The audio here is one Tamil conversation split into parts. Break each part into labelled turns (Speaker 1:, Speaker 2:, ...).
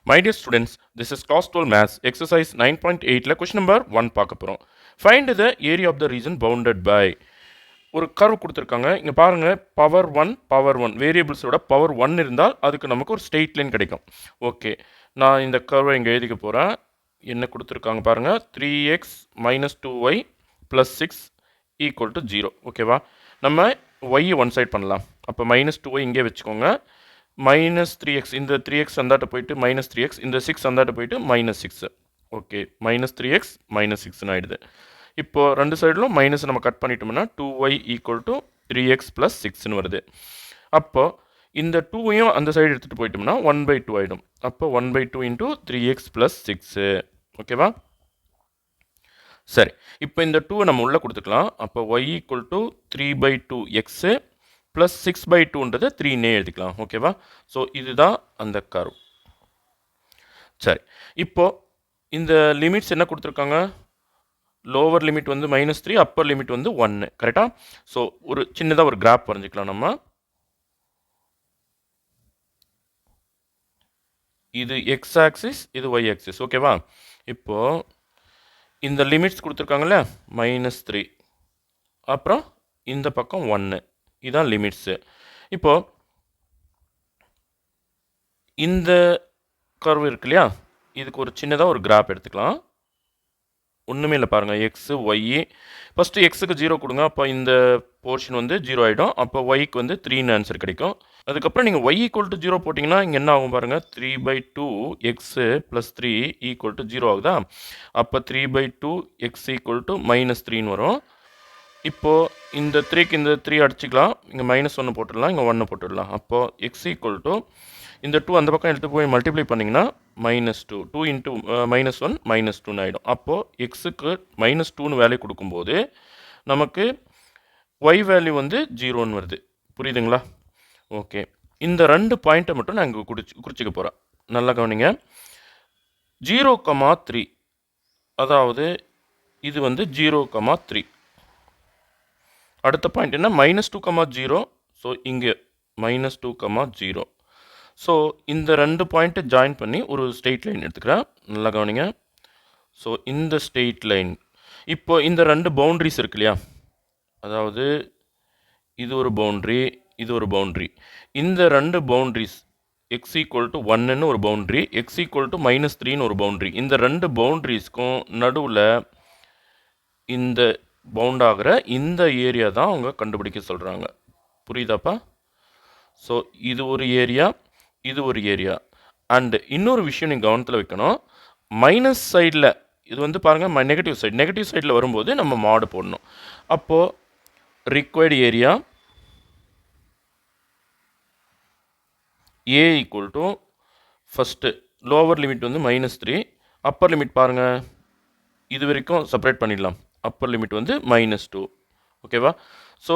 Speaker 1: My dear students, this is class 12 maths exercise 9.8 question number 1 பார்க்க போறோம். Find the area of the region bounded by ஒரு கர்வ் கொடுத்துருக்காங்க. இங்கே பாருங்கள், பவர் ஒன் வேரியபிள்ஸோட பவர் ஒன் இருந்தால் அதுக்கு நமக்கு ஒரு ஸ்ட்ரெயிட் லைன் கிடைக்கும். ஓகே, நான் இந்த கர்வை இங்கே எழுதிக்க போகிறேன். என்ன கொடுத்துருக்காங்க பாருங்கள், 3x minus 2y plus 6 equal to 0. ஓகேவா, நம்ம ஒய்யை ஒன் சைட் பண்ணலாம். அப்போ மைனஸ் 2y இங்கே வச்சுக்கோங்க. மைனஸ் 3x, இந்த 3x அந்தாட்ட போயிட்டு மைனஸ் 3x, இந்த 6 அந்தாட்ட போயிட்டு minus 6. Okay, minus 3x minus 6ன்னு ஆகிடுது. இப்போது ரெண்டு சைடிலும் மைனஸ் நம்ம கட் பண்ணிட்டோம்னா 2y equal to 3x plus 6ன்னு வருது. அப்போது இந்த 2வையும் அந்த சைடு எடுத்துகிட்டு போயிட்டோம்னா 1/2 ஆகிடும். அப்போ 1/2 இன்ட்டு 3x ப்ளஸ் 6. ஓகேவா, சரி. இப்போ இந்த 2வை நம்ம உள்ளே கொடுத்துக்கலாம். அப்போ y equal to 3/2x plus 6/2ன்றது 3ன்னே எழுதிக்கலாம். ஓகேவா, ஸோ இதுதான் அந்த கர்வ். சரி, இப்போது இந்த லிமிட்ஸ் என்ன கொடுத்துருக்காங்க, லோவர் லிமிட் வந்து -3, அப்பர் லிமிட் வந்து 1. கரெக்டாக? ஸோ ஒரு சின்னதாக ஒரு கிராஃப் வரைஞ்சிக்கலாம் நம்ம. இது x ஆக்சிஸ், இது y ஆக்சிஸ். ஓகேவா, இப்போது இந்த லிமிட்ஸ் கொடுத்துருக்காங்கல்ல, -3, அப்புறம் இந்த பக்கம் 1, இதுதான் லிமிட்ஸு. இப்போது இந்த கர்வ் இருக்கு இல்லையா, இதுக்கு ஒரு சின்னதாக ஒரு கிராஃப் எடுத்துக்கலாம். ஒன்றுமே இல்லை பாருங்கள், எக்ஸு ஒய்யு. ஃபஸ்ட்டு எக்ஸுக்கு 0 கொடுங்க, அப்போ இந்த போர்ஷன் வந்து 0 ஆகிடும். அப்போ ஒய்க்கு வந்து 3ன்னு ஆன்சர் கிடைக்கும். அதுக்கப்புறம் நீங்கள் y ஈக்குவல் டு 0 போட்டிங்கன்னா இங்கே என்ன ஆகும் பாருங்கள், 3/2 எக்ஸு ப்ளஸ் 3 ஈக்குவல் டு 0 ஆகுதா. அப்போ 3/2 எக்ஸ் ஈக்குவல் டு -3ன்னு வரும். இப்போது இந்த 3க்கு இந்த 3 அடிச்சிக்கலாம், இங்கே -1 போட்டுடலாம், இங்கே 1 போட்டுடலாம். அப்போது எக்ஸ் ஈக்குவல் டு இந்த 2 அந்த பக்கம் எடுத்து போய் மல்டிப்ளை பண்ணிங்கன்னா -2, 2 இன்ட்டு -1 -2ன்னு ஆகிடும். அப்போது எக்ஸுக்கு -2ன்னு வேல்யூ கொடுக்கும்போது நமக்கு y வேல்யூ வந்து 0ன்னு வருது. புரியுதுங்களா? ஓகே, இந்த ரெண்டு பாயிண்ட்டை மட்டும் நான் இங்கே குறிச்சிக்க போகிறேன். நல்லா கவனிங்க. 0,3, அதாவது இது வந்து 0,3. அடுத்த பாயிண்ட் என்ன, -2,0. ஸோ இங்கே -2,0. ஸோ இந்த ரெண்டு பாயிண்ட்டை ஜாயின் பண்ணி ஒரு ஸ்ட்ரெயிட் லைன் எடுத்துக்கிறேன். நல்லா கவனிங்க. ஸோ இந்த ஸ்ட்ரெயிட் லைன், இப்போ இந்த ரெண்டு பவுண்ட்ரிஸ் இருக்கு இல்லையா, அதாவது இது ஒரு பவுண்ட்ரி, இது ஒரு பவுண்ட்ரி. இந்த ரெண்டு பவுண்ட்ரிஸ் x ஈக்குவல் டு 1ன்னு ஒரு பவுண்ட்ரி, x ஈக்குவல் டு -3ன்னு ஒரு பவுண்ட்ரி. இந்த ரெண்டு பவுண்ட்ரிஸ்க்கும் நடுவில் இந்த பவுண்ட் ஆகிற இந்த ஏரியா தான் அவங்க கண்டுபிடிக்க சொல்கிறாங்க. புரியுதாப்பா? ஸோ இது ஒரு ஏரியா, இது ஒரு ஏரியா. அண்டு இன்னொரு விஷயம் நீங்கள் கவனத்தில் வைக்கணும், மைனஸ் சைடில் இது வந்து பாருங்கள் நெகட்டிவ் சைடில் வரும்போது நம்ம மாடு போடணும். அப்போது required area A equal to first lower limit வந்து -3, அப்பர் லிமிட் பாருங்கள் இது வரைக்கும் செப்பரேட் பண்ணிடலாம். அப்பர் லிமிட் வந்து -2. ஓகேவா, ஸோ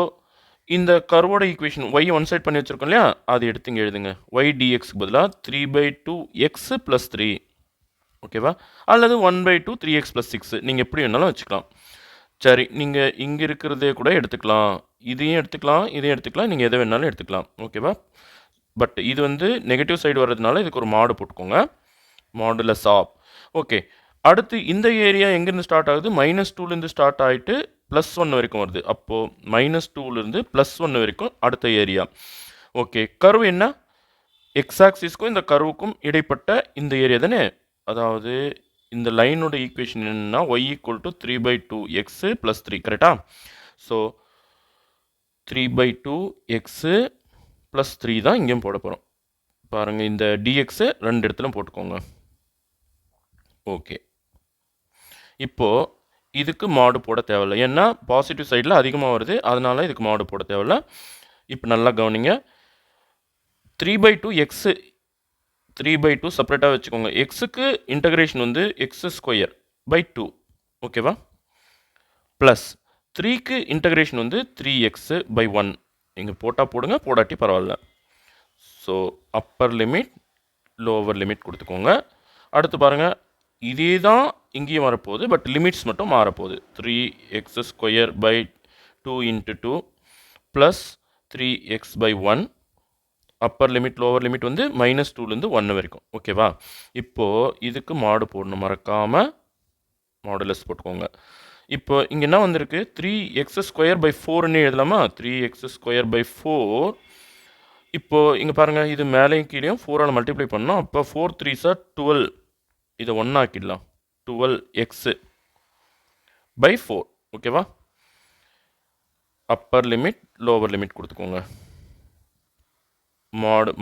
Speaker 1: இந்த கர்வோட ஈக்குவேஷன் y ஒன் சைட் பண்ணி வச்சுருக்கோம் இல்லையா, அது எடுத்து இங்கே எழுதுங்க. y dxக்கு பதிலாக 3/2x ப்ளஸ் 3. ஓகேவா, அல்லது 1/2 3x ப்ளஸ் 6, நீங்கள் எப்படி வேணாலும் வச்சுக்கலாம். சரி, நீங்கள் இங்கே இருக்கிறதே கூட எடுத்துக்கலாம், இதையும் எடுத்துக்கலாம், இதையும் எடுத்துக்கலாம், நீங்கள் எதை வேணாலும் எடுத்துக்கலாம். ஓகேவா, பட் இது வந்து நெகட்டிவ் சைடு வர்றதுனால இதுக்கு ஒரு மாடு போட்டுக்கோங்க, மாடுலஸ் ஆஃப். ஓகே, அடுத்து இந்த ஏரியா எங்கேருந்து ஸ்டார்ட் ஆகுது, -2லேருந்து ஸ்டார்ட் ஆகிட்டு +1 வரைக்கும் வருது. அப்போது -2லேருந்து +1 வரைக்கும் அடுத்த ஏரியா. ஓகே, கர்வ் என்ன, எக்ஸ் ஆக்சிஸ்க்கும் இந்த கர்வுக்கும் இடைப்பட்ட இந்த ஏரியா தானே. அதாவது இந்த லைனோட ஈக்குவேஷன் என்னன்னா y equal to 3/2x plus 3. கரெக்டா? ஸோ 3/2x ப்ளஸ் 3 தான் இங்கேயும் போட போகிறோம். பாருங்கள், இந்த dx ரெண்டு இடத்துல போட்டுக்கோங்க. ஓகே, இப்போது இதுக்கு மாடு போட தேவையில்லை, ஏன்னா பாசிட்டிவ் சைடில் அதிகமாக வருது, அதனால் இதுக்கு மாடு போட தேவையில்லை. இப்போ நல்லா கவனிங்க, 3/2x 3/2 செப்பரேட்டாக வச்சுக்கோங்க. எக்ஸுக்கு இன்டகிரேஷன் வந்து x²/2. ஓகேவா, ப்ளஸ் 3க்கு இன்டகிரேஷன் வந்து 3x/1. இங்கே போட்டால் போடுங்க, போடாட்டி பரவாயில்ல. So upper limit lower limit கொடுத்துக்கோங்க. அடுத்து பாருங்கள், இதே தான் இங்கேயும் வரப்போகுது, பட் லிமிட்ஸ் மட்டும் மாறப்போகுது. 3x² 2 × 2 plus 3x/1 upper limit lower limit வந்து -2லேருந்து 1 வரைக்கும். ஓகேவா? இப்போது இதுக்கு மாடு போடணும், மறக்காமல் மாடுலஸ் போட்டுக்கோங்க. இப்போ இங்கே என்ன வந்திருக்கு, 3x² / 4ன்னு எழுதலாமா? 3x²/4. இப்போது இங்கே பாருங்கள், இது மேலேயும் கீழேயும் 4ஆல் மல்டிப்ளை பண்ணோம். அப்போ 4 3s are 12. இதை 1 ஆக்கிடலாம். 12x/4. ஓகேவா? அப்பர் லிமிட் லோவர் லிமிட் கொடுத்துக்கோங்க.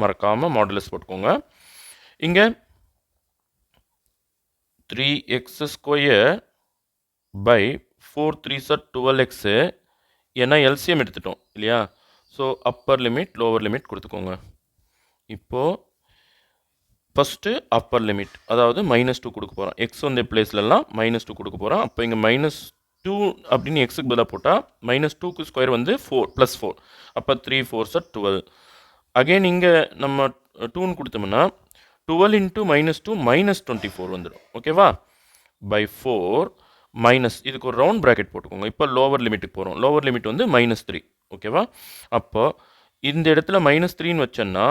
Speaker 1: மறக்காமல் மாடுலஸ் போட்டுக்கோங்க. இங்கே 3x² / 4 3s are 12x. ஏன்னா எல்சிஎம் எடுத்துட்டோம் இல்லையா? So upper limit lower limit கொடுத்துக்கோங்க. இப்போது ஃபஸ்ட்டு அப்பர் லிமிட், அதாவது -2 கொடுக்க போகிறோம். எக்ஸ் வந்து பிளேஸ்லலாம் -2 கொடுக்க போகிறோம். அப்போ இங்கே -2 அப்படின்னு எக்ஸுக்கு பதிலாக போட்டால் -2க்கு ஸ்கொயர் வந்து 4 +4. அப்போ 3 4s are 12. அகெயின் இங்கே நம்ம 2ன்னு கொடுத்தோம்னா 12 × -2 -24 வந்துடும். ஓகேவா? /4 மைனஸ், இதுக்கு ஒரு ரவுண்ட் ப்ராக்கெட் போட்டுக்கோங்க. இப்போ லோவர் லிமிட்டுக்கு போகிறோம். லோவர் லிமிட் வந்து -3. ஓகேவா? அப்போ இந்த இடத்துல -3ன்னு வச்சோன்னா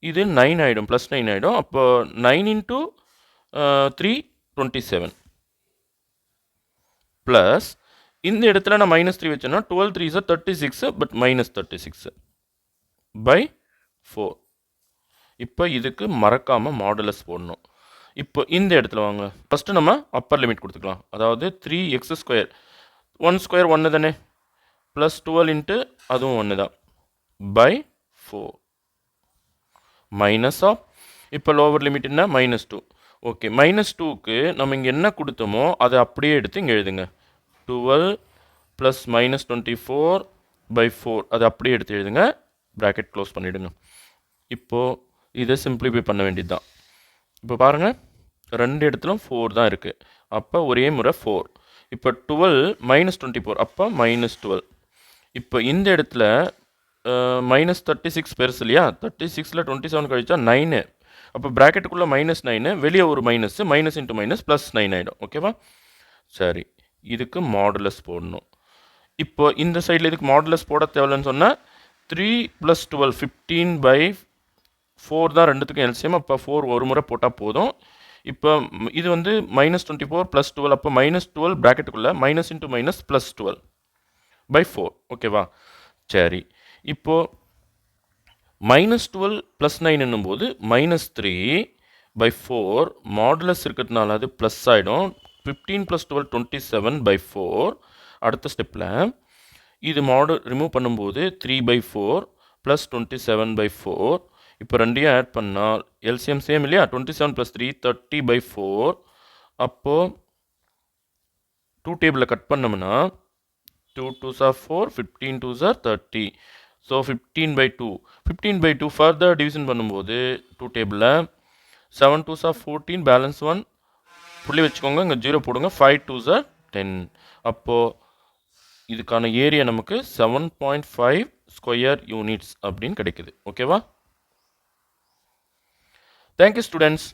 Speaker 1: இது 9 ஆகிடும், +9 ஆகிடும். அப்போ 9 × 3 27 ப்ளஸ் இந்த இடத்துல நான் -3 வச்சேன்னா 12 3s are 36, பட் -36 /4. இப்போ இதுக்கு மறக்காமல் மாடுலஸ் போடணும். இப்போ இந்த இடத்துல வாங்க, ஃபஸ்ட்டு நம்ம அப்பர் லிமிட் கொடுத்துக்கலாம். அதாவது 3x², 1² 1 தானே, +12 அதுவும் 1 தான், /4 மைனஸ் ஆஃப். இப்போ லோவர் லிமிட் என்ன, -2. ஓகே, -2க்கு நம்ம இங்கே என்ன கொடுத்தோமோ அதை அப்படியே எடுத்து இங்கே எழுதுங்க. 12 + -24/4 அதை அப்படியே எடுத்து எழுதுங்க. ப்ராக்கெட் க்ளோஸ் பண்ணிவிடுங்க. இப்போது இதை சிம்பிளிஃபை பண்ண வேண்டியது தான். இப்போ பாருங்கள், ரெண்டு இடத்துலும் 4 தான் இருக்குது. அப்போ ஒரே முறை 4. இப்போ 12 -24, அப்போ -12. இப்போ இந்த இடத்துல -36 பெருசு இல்லையா? 36ல் 27 கழிச்சா 9. அப்போ ப்ராக்கெட்டுக்குள்ளே -9, வெளியே ஒரு மைனஸ், மைனஸ் இன்ட்டு மைனஸ் +9 ஆகிடும். ஓகேவா? சரி, இதுக்கு மாடுலஸ் போடணும். இப்போ இந்த சைடில் இதுக்கு மாடுலஸ் போட தேவையில்லைன்னு சொன்னால் 3 + 12 15/4 தான் ரெண்டுத்துக்கும் எல்சிஎம். அப்போ 4 ஒரு முறை போட்டால் போதும். இப்போ இது வந்து -24 + 12, அப்போ -12 ப்ராக்கெட்டுக்குள்ளே மைனஸ் இன்ட்டு மைனஸ் +12/4. ஓகேவா? சரி, இப்போது -12 + 9 என்னும்போது -3/4 மாடுலஸ் இருக்கிறதுனால அது ப்ளஸ் ஆகிடும். 15 + 12 27/4. அடுத்த ஸ்டெப்பில் இது ரிமூவ் பண்ணும்போது 3/4 + 27/4. இப்போ ரெண்டையும் ஆட் பண்ணால் எல்சிஎம் சேம் இல்லையா? 27 + 3 30/4. அப்போது 2 டேபிளில் கட் பண்ணோம்னா 2 2s are 4, 15 2s are 30. So 15/2. 15/2 further division பண்ணும்போது 2 டேபிளில் 7 2s are 14, பேலன்ஸ் 1 புள்ளி வச்சுக்கோங்க, இங்கே 0 போடுங்க. 5 2s are 10. அப்போது இதுக்கான ஏரியா நமக்கு 7.5 ஸ்கொயர் யூனிட்ஸ் அப்படின்னு கிடைக்குது. ஓகேவா? Thank you students.